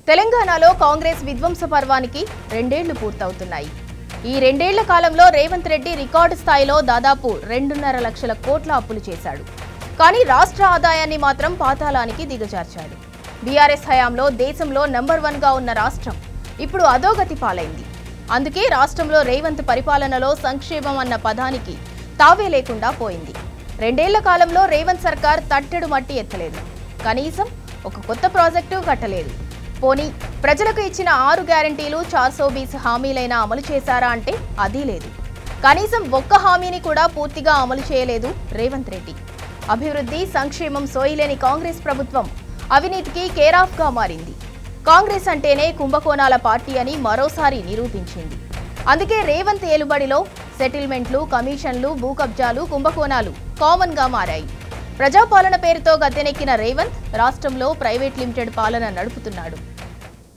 తెలంగాణలో కాంగ్రెస్ విధ్వంస పర్వానికి 2 ఏళ్లు పూర్తవుతున్నాయి. ఈ 2 ఏళ్ల కాలంలో రేవంత్ రెడ్డి రికార్డు స్థాయిలో దాదాపు 2.5 లక్షల కోట్ల అప్పులు చేశాడు. కానీ రాష్ట్ర ఆదాయాన్ని మాత్రం పాతాళానికి దిగజార్చాడు. బీఆర్ఎస్ హయాంలో దేశంలో నంబర్ 1 గా ఉన్న రాష్ట్రం ఇప్పుడు అధోగతి పాలైంది. అందుకే రాష్ట్రంలో రేవంత్ పరిపాలనలో సంక్షేమం అన్న పదానికి తావే లేకుండా పోయింది. 2 ఏళ్ల కాలంలో రేవంత్ సర్కార్ తట్టెడు మట్టి ఎత్తలేదు. కనీసం ఒక కొత్త ప్రాజెక్టు కట్టలేదు. పోనీ ప్రజలకు ఇచ్చిన 6 గ్యారంటీలు 420 హామీలైనా అమలు చేశారా అంటే అదీ లేదు. కనీసం ఒక్క హామీని కూడా పూర్తిగా అమలు చేయలేదు రేవంత్ రెడ్డి. అభివృద్ధి సంక్షేమం సోయిలేని కాంగ్రెస్ ప్రభుత్వం అవినీతికి కేరాఫ్గా మారింది. కాంగ్రెస్ అంటేనే కుంభకోణాల పార్టీ అని మరోసారి నిరూపించింది. అందుకే రేవంత్ ఏలుబడిలో సెటిల్మెంట్లు, కమిషన్లు, భూ కబ్జాలు, కుంభకోణాలు కామన్గా మారాయి. ప్రజాపాలన పేరుతో గద్దెనెక్కిన రేవంత్ రాష్ట్రంలో ప్రైవేట్ లిమిటెడ్ పాలన నడుపుతున్నాడు.